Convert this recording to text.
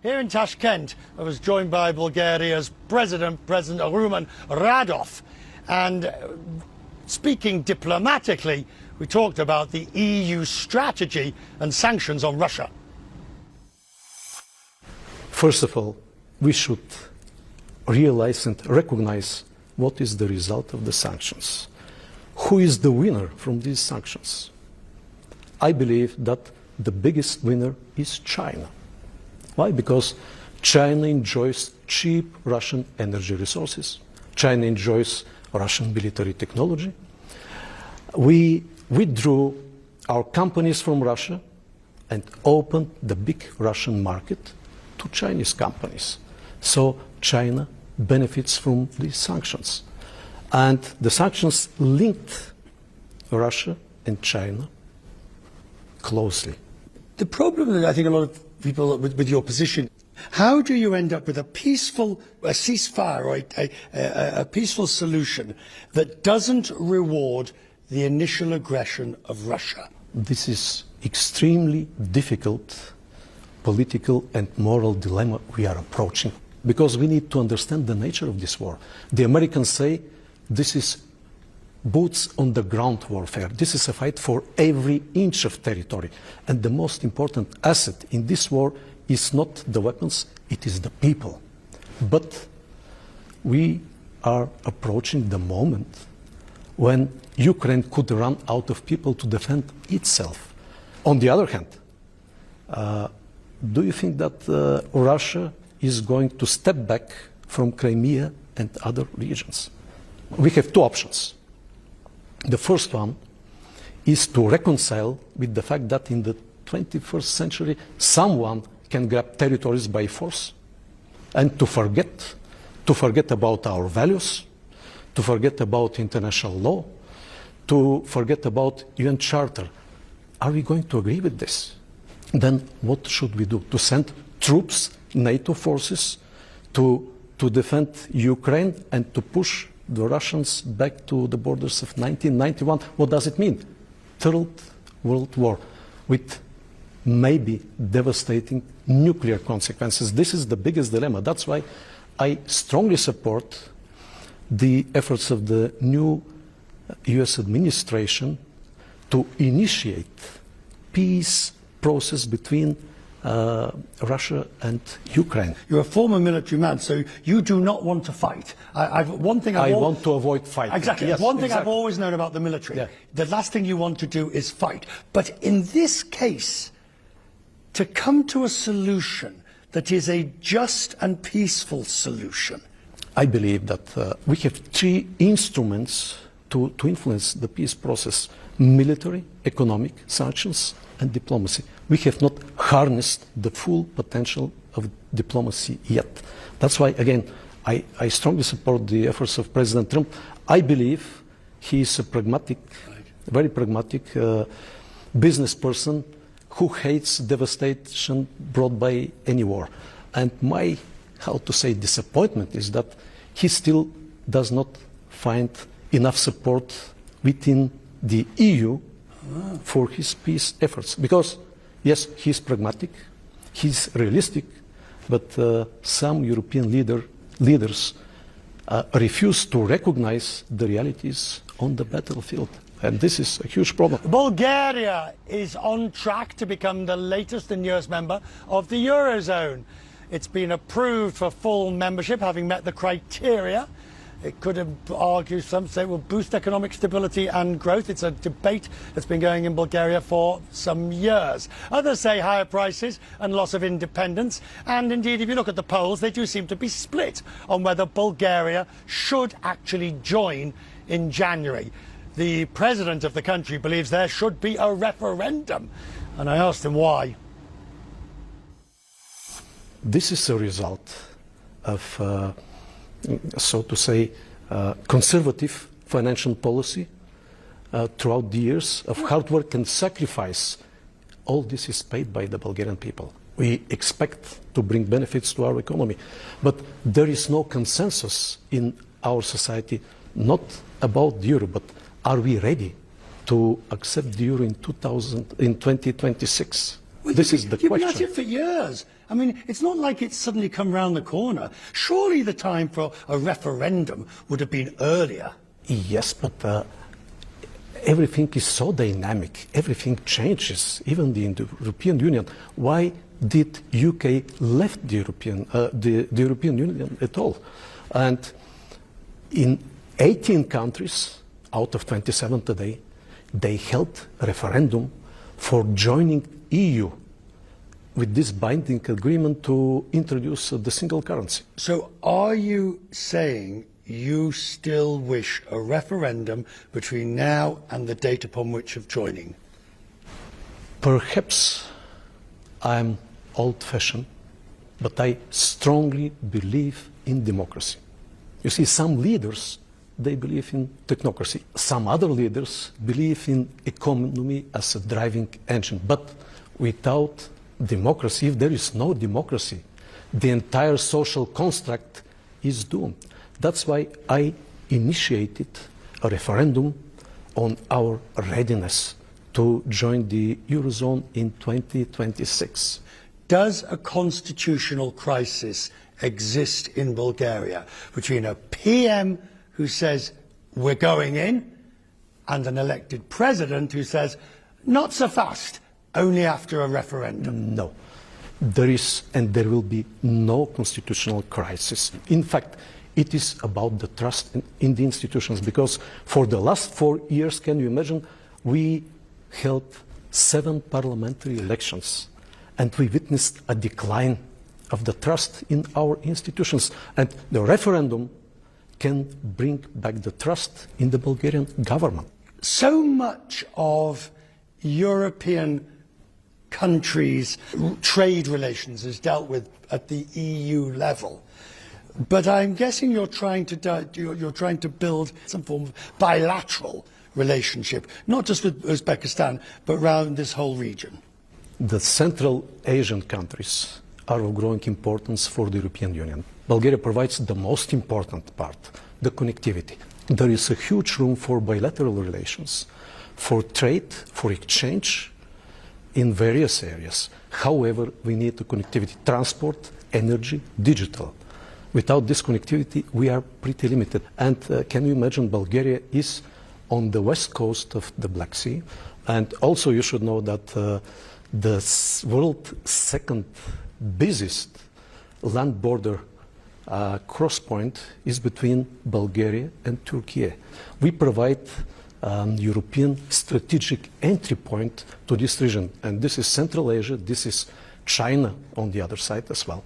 Here in Tashkent, I was joined by Bulgaria's President Rumen Radov, and speaking diplomatically, we talked about the EU strategy and sanctions on Russia. First of all, we should realize and recognize what is the result of the sanctions. Who is the winner from these sanctions? I believe that the biggest winner is China. Why? Because China enjoys cheap Russian energy resources. China enjoys Russian military technology. We withdrew our companies from Russia and opened the big Russian market to Chinese companies. So China benefits from these sanctions. And the sanctions linked Russia and China closely. The problem that I think a lot of people with your position, how do you end up with a ceasefire or a peaceful solution that doesn't reward the initial aggression of Russia? This is extremely difficult political and moral dilemma we are approaching, because we need to understand the nature of this war. The Americans say this is boots on the ground warfare. This is a fight for every inch of territory. And the most important asset in this war is not the weapons, it is the people. But we are approaching the moment when Ukraine could run out of people to defend itself. On the other hand, do you think that Russia is going to step back from Crimea and other regions? We have two options. The first one is to reconcile with the fact that in the 21st century someone can grab territories by force, and to forget about our values, to forget about international law, to forget about UN Charter. Are we going to agree with this? Then what should we do? To send troops, NATO forces, to defend Ukraine and to push the Russians back to the borders of 1991. What does it mean? Third World War with maybe devastating nuclear consequences. This is the biggest dilemma. That's why I strongly support the efforts of the new US administration to initiate peace process between Russia and Ukraine. You're a former military man, so you do not want to fight. I want to avoid fighting. Exactly. Yes, one thing I've always known about the military, the last thing you want to do is fight. But in this case, to come to a solution that is a just and peaceful solution. I believe that we have three instruments to influence the peace process: military, economic, sanctions, and diplomacy. We have not harnessed the full potential of diplomacy yet. That's why, again, I strongly support the efforts of President Trump. I believe he is a pragmatic, very pragmatic business person who hates devastation brought by any war. And my, disappointment is that he still does not find enough support within the EU for his peace efforts. Because, yes, he's pragmatic, he's realistic, but some European leaders refuse to recognize the realities on the battlefield. And this is a huge problem. Bulgaria is on track to become the latest and newest member of the Eurozone. It's been approved for full membership, having met the criteria. It could argue, some say, will boost economic stability and growth. It's a debate that's been going in Bulgaria for some years. Others say higher prices and loss of independence. And indeed, if you look at the polls, they do seem to be split on whether Bulgaria should actually join in January. The president of the country believes there should be a referendum. And I asked him why. This is a result of so to say, conservative financial policy throughout the years of hard work and sacrifice. All this is paid by the Bulgarian people. We expect to bring benefits to our economy. But there is no consensus in our society, not about the euro, but are we ready to accept the euro in 2026? Well, this is the question. You've been at it for years. I mean, it's not like it's suddenly come round the corner. Surely the time for a referendum would have been earlier. Yes, but everything is so dynamic. Everything changes, even in the European Union. Why did UK left the European Union at all? And in 18 countries out of 27 today, they held a referendum for joining EU with this binding agreement to introduce the single currency. So are you saying you still wish a referendum between now and the date upon which of joining? Perhaps I'm old-fashioned, but I strongly believe in democracy. You see, some leaders, they believe in technocracy. Some other leaders believe in economy as a driving engine. But without democracy, if there is no democracy, the entire social construct is doomed. That's why I initiated a referendum on our readiness to join the Eurozone in 2026. Does a constitutional crisis exist in Bulgaria between a PM who says we're going in and an elected president who says not so fast, only after a referendum? No. There is and there will be no constitutional crisis. In fact, it is about the trust in the institutions, because for the last 4 years, can you imagine, we held 7 parliamentary elections and we witnessed a decline of the trust in our institutions. And the referendum can bring back the trust in the Bulgarian government. So much of European countries' trade relations is dealt with at the EU level. But I'm guessing you're trying to build some form of bilateral relationship, not just with Uzbekistan, but around this whole region. The Central Asian countries are of growing importance for the European Union. Bulgaria provides the most important part, the connectivity. There is a huge room for bilateral relations, for trade, for exchange in various areas. However, we need the connectivity, transport, energy, digital. Without this connectivity, we are pretty limited. And can you imagine, Bulgaria is on the west coast of the Black Sea. And also you should know that the world's second busiest land border cross point is between Bulgaria and Turkey. We provide European strategic entry point to this region. And this is Central Asia, this is China on the other side as well.